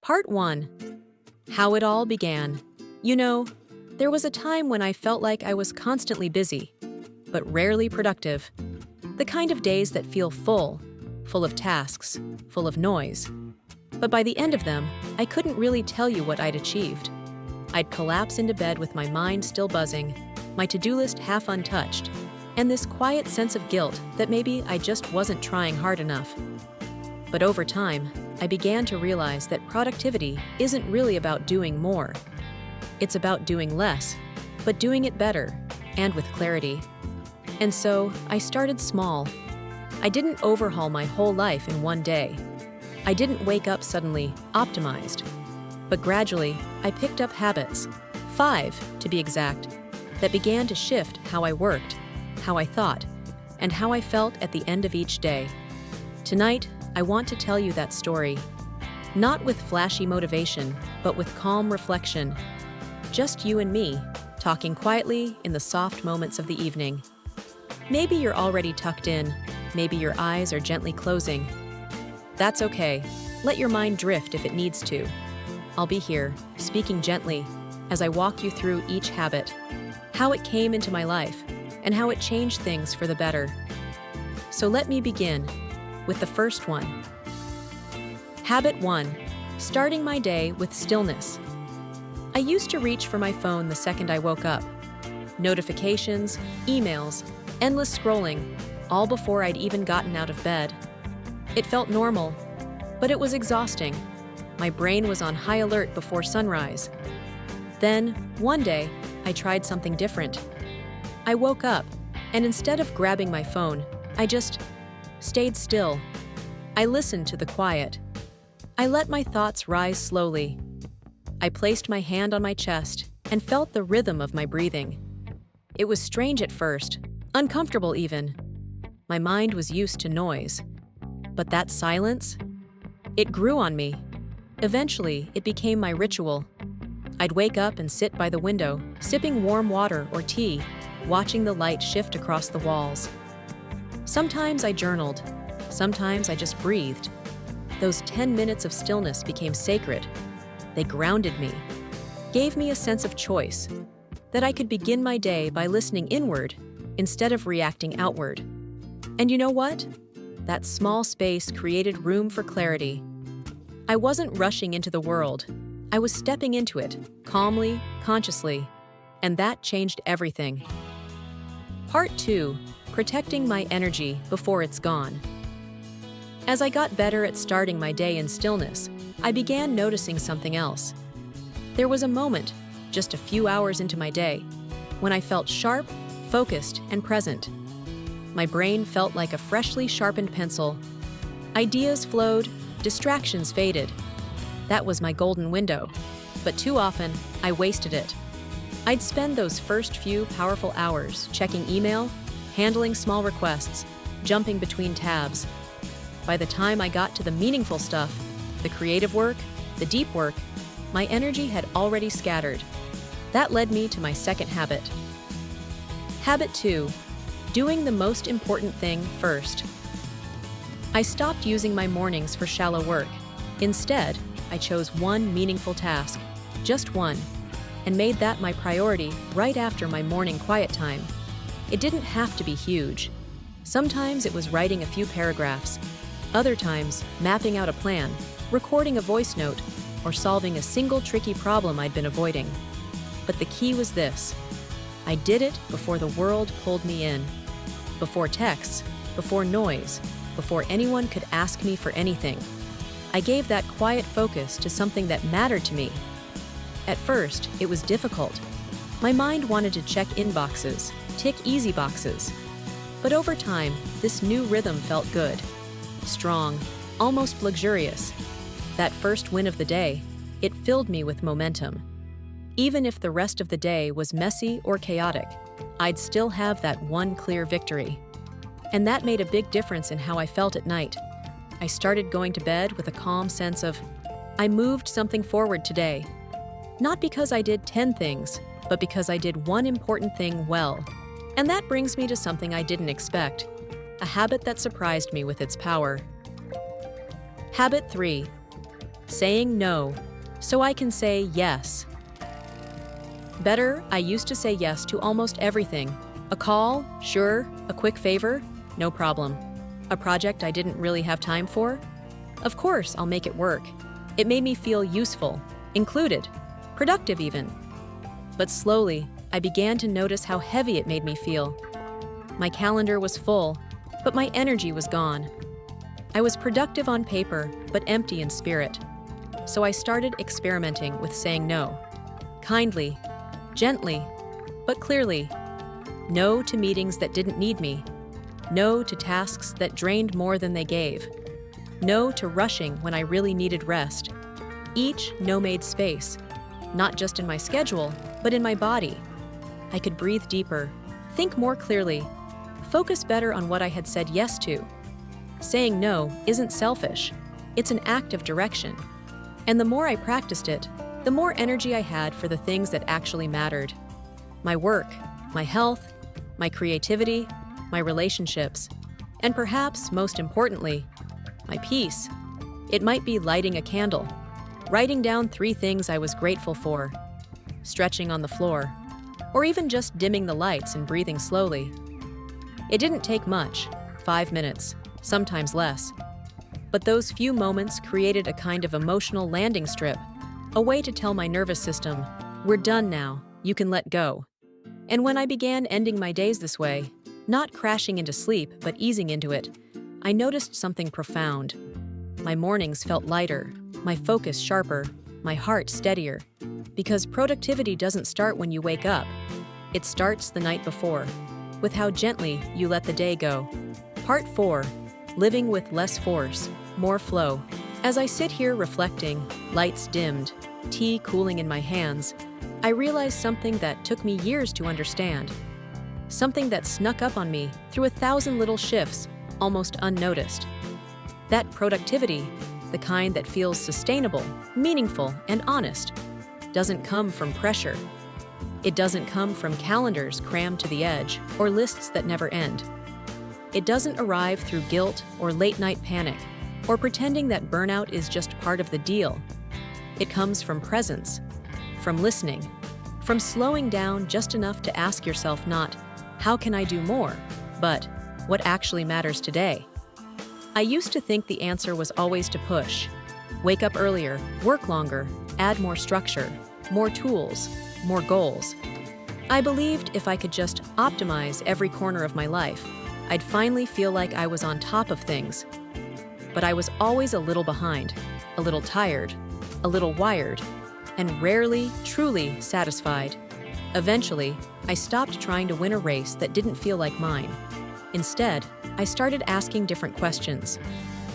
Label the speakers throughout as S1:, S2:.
S1: Part 1. How it all began. There was a time when I felt like I was constantly busy, but rarely productive. The kind of days that feel full of tasks, full of noise. But by the end of them, I couldn't really tell you what I'd achieved. I'd collapse into bed with my mind still buzzing, my to-do list half untouched, and this quiet sense of guilt that maybe I just wasn't trying hard enough. But over time, I began to realize that productivity isn't really about doing more. It's about doing less, but doing it better, and with clarity. And so, I started small. I didn't overhaul my whole life in one day. I didn't wake up suddenly optimized. But gradually, I picked up habits, 5 to be exact, that began to shift how I worked, how I thought, and how I felt at the end of each day. Tonight, I want to tell you that story. Not with flashy motivation, but with calm reflection. Just you and me, talking quietly in the soft moments of the evening. Maybe you're already tucked in, maybe your eyes are gently closing. That's okay. Let your mind drift if it needs to. I'll be here, speaking gently, as I walk you through each habit, how it came into my life, and how it changed things for the better. So let me begin with the first one. Habit 1. Starting my day with stillness. I used to reach for my phone the second I woke up. Notifications, emails, endless scrolling, all before I'd even gotten out of bed. It felt normal, but it was exhausting. My brain was on high alert before sunrise. Then, one day, I tried something different. I woke up, and instead of grabbing my phone, I just stayed still. I listened to the quiet. I let my thoughts rise slowly. I placed my hand on my chest and felt the rhythm of my breathing. It was strange at first, uncomfortable even. My mind was used to noise. But that silence? It grew on me. Eventually, it became my ritual. I'd wake up and sit by the window, sipping warm water or tea, watching the light shift across the walls. Sometimes I journaled. Sometimes I just breathed. Those 10 minutes of stillness became sacred. They grounded me, gave me a sense of choice, that I could begin my day by listening inward instead of reacting outward. And you know what? That small space created room for clarity. I wasn't rushing into the world. I was stepping into it, calmly, consciously, and that changed everything. Part 2. Protecting my energy before it's gone. As I got better at starting my day in stillness, I began noticing something else. There was a moment, just a few hours into my day, when I felt sharp, focused, and present. My brain felt like a freshly sharpened pencil. Ideas flowed, distractions faded. That was my golden window, but too often, I wasted it. I'd spend those first few powerful hours checking email, handling small requests, jumping between tabs. By the time I got to the meaningful stuff, the creative work, the deep work, my energy had already scattered. That led me to my second habit. Habit 2. Doing the most important thing first. I stopped using my mornings for shallow work. Instead, I chose one meaningful task, just one, and made that my priority right after my morning quiet time. It didn't have to be huge. Sometimes it was writing a few paragraphs. Other times, mapping out a plan, recording a voice note, or solving a single tricky problem I'd been avoiding. But the key was this. I did it before the world pulled me in. Before texts, before noise, before anyone could ask me for anything. I gave that quiet focus to something that mattered to me. At first, it was difficult. My mind wanted to check inboxes, tick easy boxes. But over time, this new rhythm felt good. Strong, almost luxurious. That first win of the day, it filled me with momentum. Even if the rest of the day was messy or chaotic, I'd still have that one clear victory. And that made a big difference in how I felt at night. I started going to bed with a calm sense of, I moved something forward today. Not because I did 10 things, but because I did one important thing well. And that brings me to something I didn't expect, a habit that surprised me with its power. Habit 3. saying no, so I can say yes. Better, I used to say yes to almost everything. A call? Sure. A quick favor? No problem. A project I didn't really have time for? Of course, I'll make it work. It made me feel useful, included, productive even. But slowly, I began to notice how heavy it made me feel. My calendar was full, but my energy was gone. I was productive on paper, but empty in spirit. So I started experimenting with saying no. Kindly, gently, but clearly. No to meetings that didn't need me. No to tasks that drained more than they gave. No to rushing when I really needed rest. Each no made space, not just in my schedule, but in my body. I could breathe deeper, think more clearly, focus better on what I had said yes to. Saying no isn't selfish, it's an act of direction. And the more I practiced it, the more energy I had for the things that actually mattered. My work, my health, my creativity, my relationships, and perhaps most importantly, my peace. It might be lighting a candle, writing down 3 things I was grateful for, stretching on the floor, or even just dimming the lights and breathing slowly. It didn't take much, 5 minutes, sometimes less. But those few moments created a kind of emotional landing strip, a way to tell my nervous system, we're done now, you can let go. And when I began ending my days this way, not crashing into sleep but easing into it, I noticed something profound. My mornings felt lighter, my focus sharper, my heart steadier. Because productivity doesn't start when you wake up. It starts the night before, with how gently you let the day go. Part 4. Living with less force, more flow. As I sit here reflecting, lights dimmed, tea cooling in my hands, I realize something that took me years to understand. Something that snuck up on me through 1,000 little shifts, almost unnoticed. That productivity, the kind that feels sustainable, meaningful, and honest, doesn't come from pressure. It doesn't come from calendars crammed to the edge or lists that never end. It doesn't arrive through guilt or late-night panic or pretending that burnout is just part of the deal. It comes from presence, from listening, from slowing down just enough to ask yourself not, how can I do more, but what actually matters today? I used to think the answer was always to push. Wake up earlier, work longer, add more structure, more tools, more goals. I believed if I could just optimize every corner of my life, I'd finally feel like I was on top of things. But I was always a little behind, a little tired, a little wired, and rarely truly satisfied. Eventually, I stopped trying to win a race that didn't feel like mine. Instead, I started asking different questions.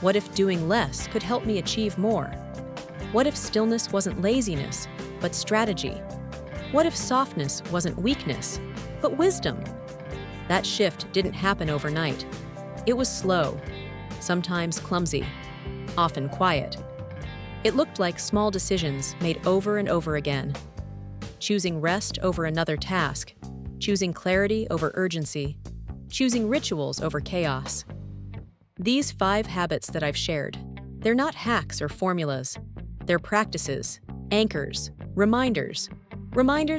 S1: What if doing less could help me achieve more? What if stillness wasn't laziness, but strategy? What if softness wasn't weakness, but wisdom? That shift didn't happen overnight. It was slow, sometimes clumsy, often quiet. It looked like small decisions made over and over again. Choosing rest over another task, choosing clarity over urgency, choosing rituals over chaos. These 5 habits that I've shared, they're not hacks or formulas. They're practices, anchors, reminders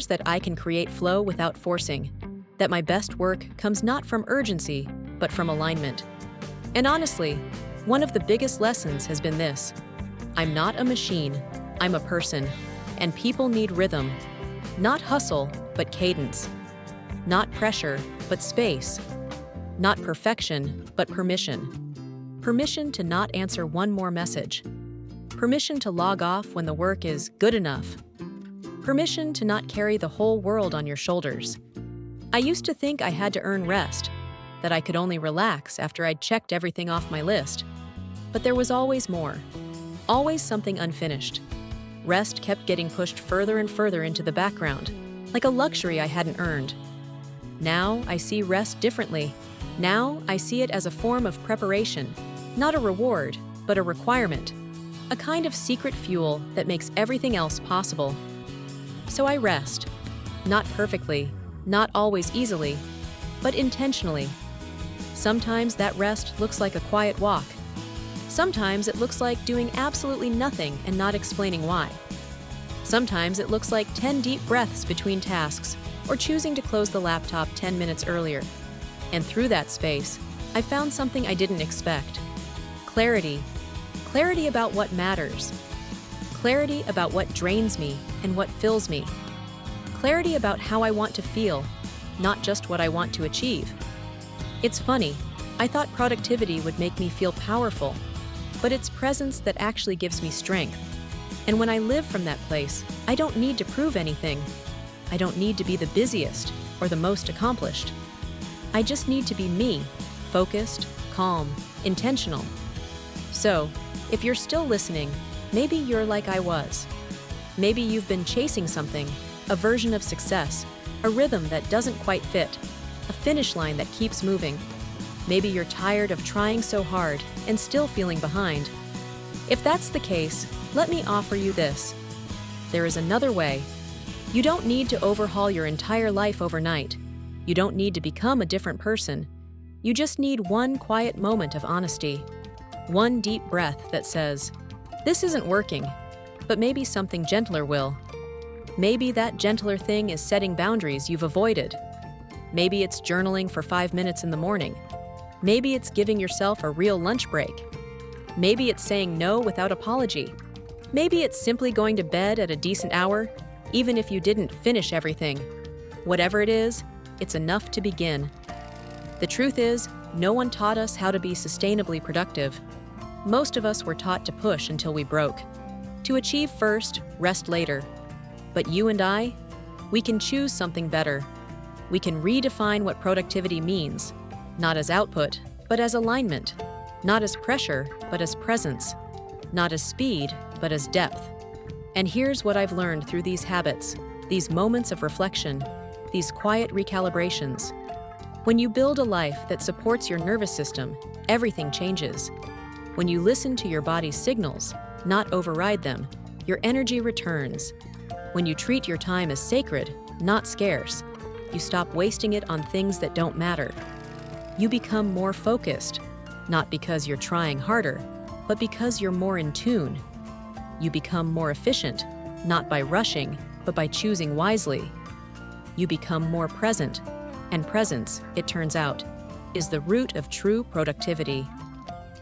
S1: that I can create flow without forcing, that my best work comes not from urgency, but from alignment. And honestly, one of the biggest lessons has been this. I'm not a machine, I'm a person, and people need rhythm. Not hustle, but cadence. Not pressure, but space. Not perfection, but permission. Permission to not answer one more message. Permission to log off when the work is good enough. Permission to not carry the whole world on your shoulders. I used to think I had to earn rest, that I could only relax after I'd checked everything off my list. But there was always more. Always something unfinished. Rest kept getting pushed further and further into the background, like a luxury I hadn't earned. Now I see rest differently. Now I see it as a form of preparation, not a reward, but a requirement. A kind of secret fuel that makes everything else possible. So I rest. Not perfectly, not always easily, but intentionally. Sometimes that rest looks like a quiet walk. Sometimes it looks like doing absolutely nothing and not explaining why. Sometimes it looks like 10 deep breaths between tasks or choosing to close the laptop 10 minutes earlier. And through that space, I found something I didn't expect. Clarity. Clarity about what matters. Clarity about what drains me and what fills me. Clarity about how I want to feel, not just what I want to achieve. It's funny, I thought productivity would make me feel powerful, but it's presence that actually gives me strength. And when I live from that place, I don't need to prove anything. I don't need to be the busiest or the most accomplished. I just need to be me, focused, calm, intentional. So, if you're still listening, maybe you're like I was. Maybe you've been chasing something, a version of success, a rhythm that doesn't quite fit, a finish line that keeps moving. Maybe you're tired of trying so hard and still feeling behind. If that's the case, let me offer you this. There is another way. You don't need to overhaul your entire life overnight. You don't need to become a different person. You just need one quiet moment of honesty. One deep breath that says, "This isn't working," but maybe something gentler will. Maybe that gentler thing is setting boundaries you've avoided. Maybe it's journaling for 5 minutes in the morning. Maybe it's giving yourself a real lunch break. Maybe it's saying no without apology. Maybe it's simply going to bed at a decent hour, even if you didn't finish everything. Whatever it is, it's enough to begin. The truth is, no one taught us how to be sustainably productive. Most of us were taught to push until we broke. To achieve first, rest later. But you and I, we can choose something better. We can redefine what productivity means, not as output, but as alignment. Not as pressure, but as presence. Not as speed, but as depth. And here's what I've learned through these habits, these moments of reflection, these quiet recalibrations. When you build a life that supports your nervous system, everything changes. When you listen to your body's signals, not override them, your energy returns. When you treat your time as sacred, not scarce, you stop wasting it on things that don't matter. You become more focused, not because you're trying harder, but because you're more in tune. You become more efficient, not by rushing, but by choosing wisely. You become more present, and presence, it turns out, is the root of true productivity.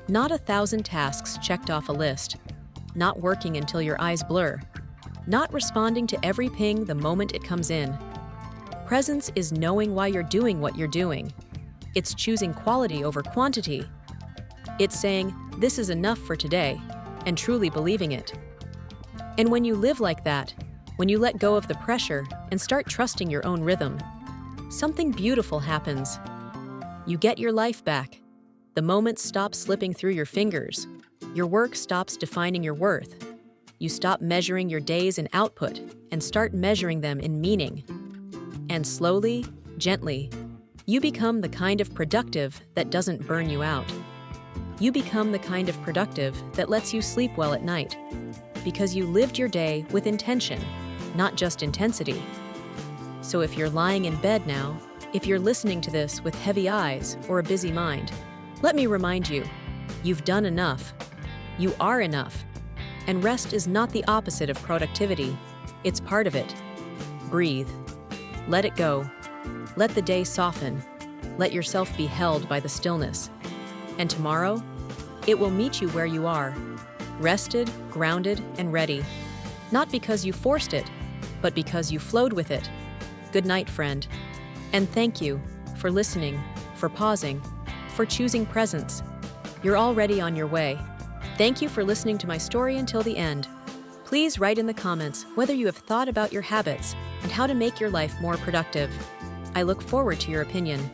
S1: Not 1,000 tasks checked off a list, not working until your eyes blur, not responding to every ping the moment it comes in. Presence is knowing why you're doing what you're doing. It's choosing quality over quantity. It's saying, "This is enough for today," and truly believing it. And when you live like that, when you let go of the pressure and start trusting your own rhythm, something beautiful happens. You get your life back. The moments stop slipping through your fingers. Your work stops defining your worth. You stop measuring your days in output and start measuring them in meaning. And slowly, gently, you become the kind of productive that doesn't burn you out. You become the kind of productive that lets you sleep well at night, because you lived your day with intention, not just intensity. So if you're lying in bed now, if you're listening to this with heavy eyes or a busy mind, let me remind you, you've done enough. You are enough. And rest is not the opposite of productivity. It's part of it. Breathe. Let it go. Let the day soften. Let yourself be held by the stillness. And tomorrow, it will meet you where you are, rested, grounded, and ready. Not because you forced it, but because you flowed with it. Good night, friend. And thank you for listening, for pausing, for choosing presence. You're already on your way. Thank you for listening to my story until the end. Please write in the comments whether you have thought about your habits and how to make your life more productive. I look forward to your opinion.